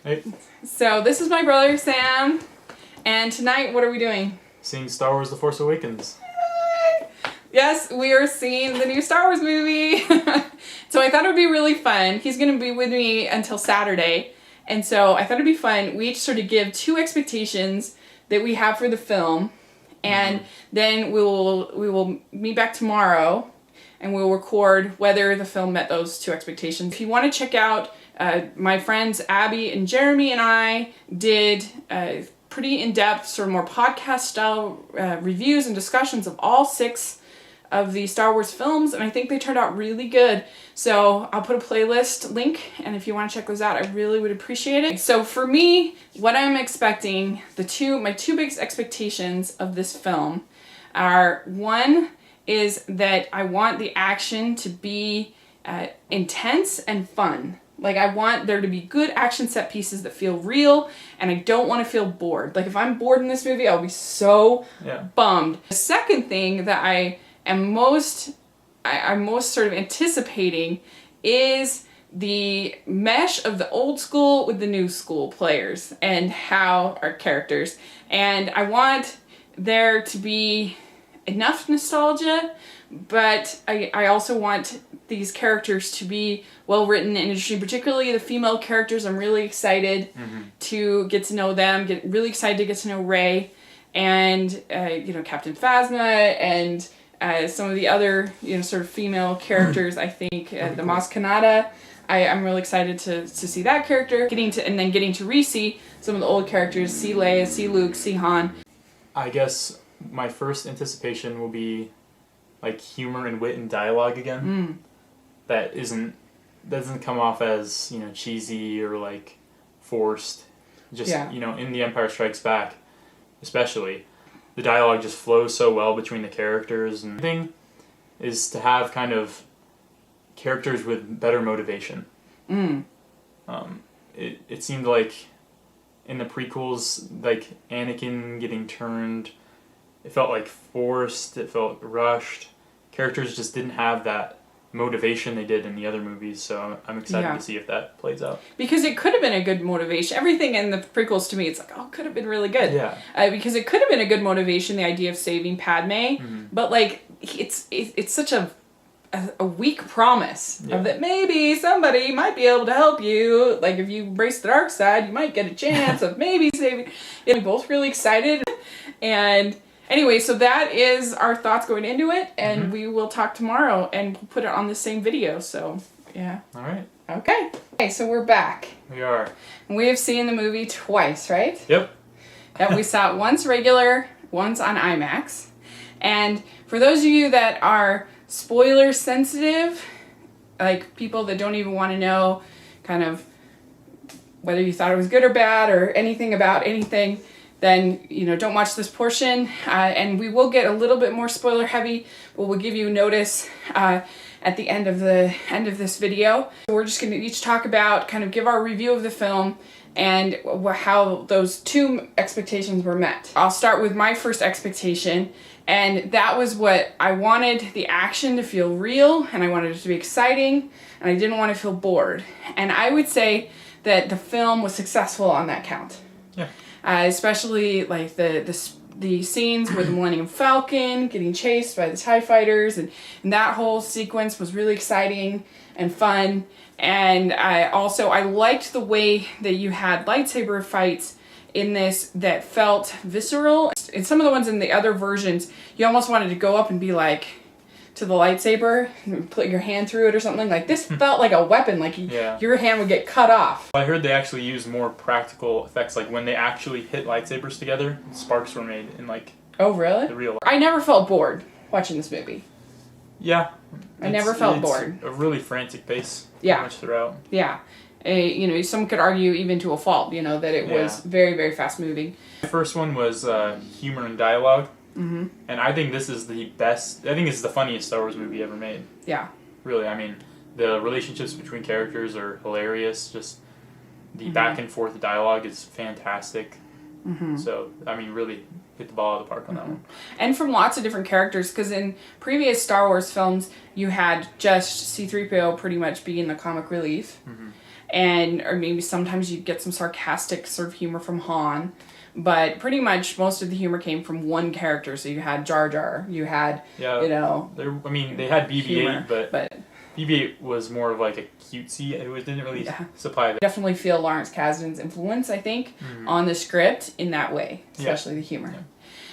Hey. So this is my brother Sam, and tonight what are we doing? Seeing Star Wars The Force Awakens. Yes, we are seeing the new Star Wars movie. So I thought it would be really fun. He's going to be with me until Saturday, and so I thought it'd be fun. We each sort of give two expectations that we have for the film, and then we will meet back tomorrow, and we'll record whether the film met those two expectations. If you want to check out my friends Abby and Jeremy and I did pretty in-depth, sort of more podcast-style reviews and discussions of all 6 of the Star Wars films, and I think they turned out really good. So I'll put a playlist link, and if you want to check those out, I really would appreciate it. So for me, what I'm expecting, my two biggest expectations of this film are, one is that I want the action to be intense and fun. Like, I want there to be good action set pieces that feel real, and I don't want to feel bored. Like, if I'm bored in this movie, I'll be so bummed. The second thing that I'm most sort of anticipating is the mesh of the old school with the new school players and how our characters. And I want there to be enough nostalgia, but I also want these characters to be well written and interesting, particularly the female characters. I'm really excited to get to know them, really excited to get to know Rey and Captain Phasma and some of the other sort of female characters. I think the Maz Kanata. I'm really excited to see that character, getting to re-see some of the old characters, see Leia, see Luke, see Han. I guess my first anticipation will be like humor and wit and dialogue again. That doesn't come off as cheesy or like forced. Just in The Empire Strikes Back, especially, the dialogue just flows so well between the characters, and the thing is to have kind of characters with better motivation. It seemed like in the prequels, like Anakin getting turned, it felt like forced, it felt rushed. Characters just didn't have that motivation they did in the other movies, so I'm excited to see if that plays out. Because it could have been a good motivation. Everything in the prequels to me, it's like, oh, it could have been really good. Yeah. Because it could have been a good motivation, the idea of saving Padme, but like it's such a weak promise of that maybe somebody might be able to help you. Like, if you embrace the dark side, you might get a chance of maybe saving. We're both really excited, and anyway, so that is our thoughts going into it, and we will talk tomorrow, and we'll put it on the same video, so, yeah. All right. Okay, so we're back. We are. And we have seen the movie twice, right? Yep. That we saw it once regular, once on IMAX. And for those of you that are spoiler sensitive, like people that don't even want to know kind of whether you thought it was good or bad or anything about anything, then don't watch this portion, and we will get a little bit more spoiler heavy, but we'll give you notice at the end of this video. We're just going to each talk about, kind of give our review of the film and how those two expectations were met. I'll start with my first expectation, and that was what I wanted: the action to feel real, and I wanted it to be exciting, and I didn't want to feel bored. And I would say that the film was successful on that count. Yeah. Especially like the scenes with the Millennium Falcon getting chased by the TIE fighters, and that whole sequence was really exciting and fun. And I liked the way that you had lightsaber fights in this that felt visceral. In some of the ones in the other versions, you almost wanted to go up and be like to the lightsaber and put your hand through it or something. Like, this felt like a weapon, like your hand would get cut off. I heard they actually used more practical effects, like when they actually hit lightsabers together, sparks were made in like oh really? The real life. I never felt bored watching this movie. Yeah. I never felt bored. A really frantic pace pretty much throughout. Yeah. Some could argue even to a fault, that it was very, very fast moving. The first one was humor and dialogue. And I think this is the best. I think this is the funniest Star Wars movie ever made. Yeah. Really, I mean, the relationships between characters are hilarious. Just the back and forth dialogue is fantastic. So, I mean, really hit the ball out of the park on that one. And from lots of different characters, because in previous Star Wars films, you had just C-3PO pretty much being the comic relief. and or maybe sometimes you get some sarcastic sort of humor from Han. But pretty much most of the humor came from one character. So you had Jar Jar, you had, you know... They had BB-8, humor, but BB-8 was more of like a cutesy. It didn't really supply that. Definitely feel Lawrence Kasdan's influence, I think, on the script in that way, especially the humor.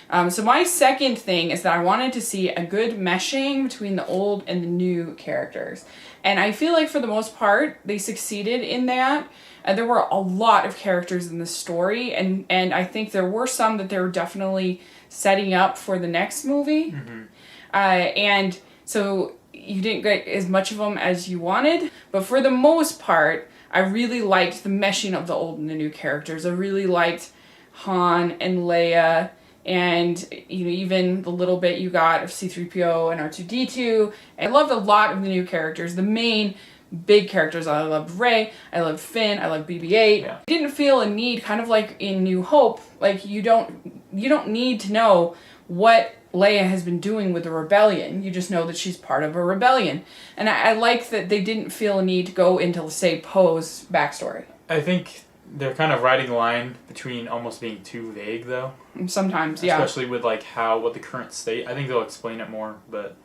Yeah. So my second thing is that I wanted to see a good meshing between the old and the new characters. And I feel like for the most part, they succeeded in that. There were a lot of characters in the story, and I think there were some that they were definitely setting up for the next movie. And so you didn't get as much of them as you wanted, but for the most part, I really liked the meshing of the old and the new characters. I really liked Han and Leia, and even the little bit you got of C-3PO and R2-D2. I loved a lot of the new characters. The main big characters, I loved Rey, I loved Finn, I loved BB-8. Yeah. I didn't feel a need, kind of like in New Hope, like you don't need to know what Leia has been doing with the rebellion. You just know that she's part of a rebellion. And I like that they didn't feel a need to go into, say, Poe's backstory. I think they're kind of riding the line between almost being too vague, though. Sometimes, yeah. Especially with like what the current state. I think they'll explain it more, but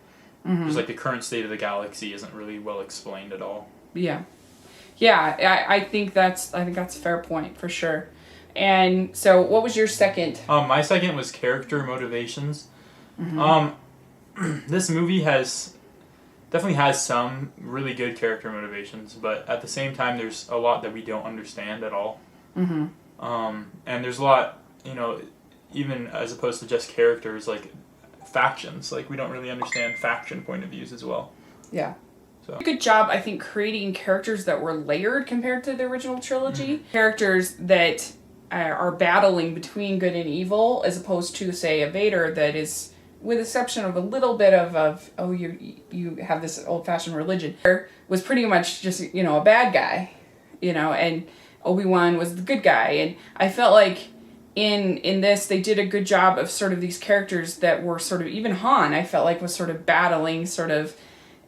just like the current state of the galaxy isn't really well explained at all. Yeah, I think that's a fair point for sure. And so, what was your second? My second was character motivations. This movie definitely has some really good character motivations, but at the same time, there's a lot that we don't understand at all. And there's a lot, even as opposed to just characters, like factions. Like we don't really understand faction point of views as well. Yeah. So. Good job, I think, creating characters that were layered compared to the original trilogy. Characters that are battling between good and evil, as opposed to, say, a Vader that is, with exception of a little bit of you have this old-fashioned religion, was pretty much just, a bad guy, and Obi-Wan was the good guy. And I felt like in this, they did a good job of sort of these characters that were sort of, even Han, I felt like was sort of battling sort of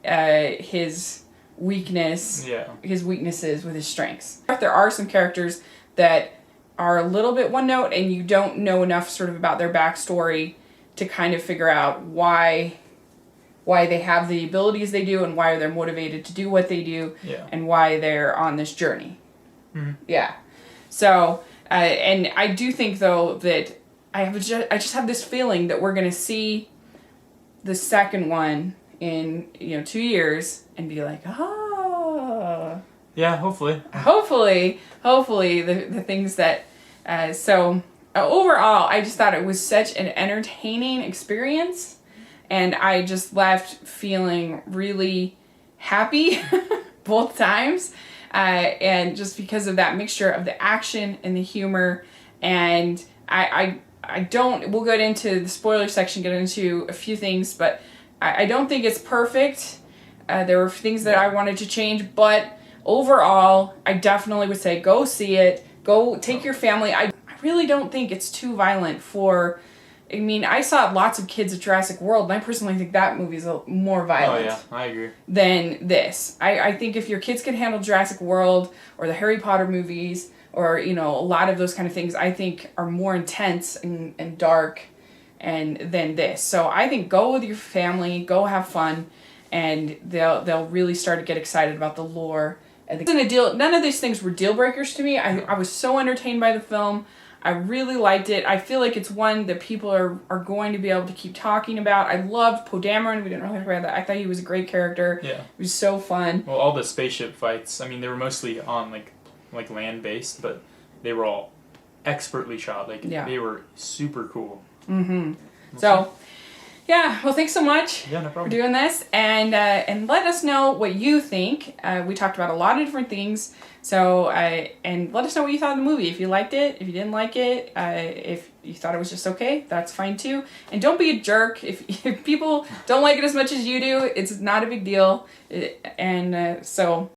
his weaknesses with his strengths. There are some characters that are a little bit one note, and you don't know enough sort of about their backstory to kind of figure out why they have the abilities they do and why they're motivated to do what they do and why they're on this journey. Yeah. So, and I do think, though, that I just have this feeling that we're going to see the second one in 2 years and be like, oh. Yeah, hopefully. Hopefully the things that overall, I just thought it was such an entertaining experience, and I just left feeling really happy both times, and just because of that mixture of the action and the humor. And we'll get into the spoiler section, get into a few things, but I don't think it's perfect. There were things that I wanted to change, but overall, I definitely would say go see it. Go take your family. I really don't think it's too violent for... I mean, I saw lots of kids at Jurassic World, and I personally think that movie is more violent. Oh, yeah, I agree. Than this. I think if your kids can handle Jurassic World or the Harry Potter movies or, a lot of those kind of things, I think are more intense and dark than this. So I think go with your family, go have fun, and they'll really start to get excited about the lore. None of these things were deal breakers to me. I was so entertained by the film. I really liked it. I feel like it's one that people are going to be able to keep talking about. I loved Poe Dameron. We didn't really talk about that. I thought he was a great character. Yeah. It was so fun. Well, all the spaceship fights, I mean, they were mostly on like land-based, but they were all expertly shot. They were super cool. So, yeah, well, thanks so much no problem. For doing this, and let us know what you think. We talked about a lot of different things, so and let us know what you thought of the movie. If you liked it, if you didn't like it, if you thought it was just okay, that's fine too. And don't be a jerk. If people don't like it as much as you do, it's not a big deal. So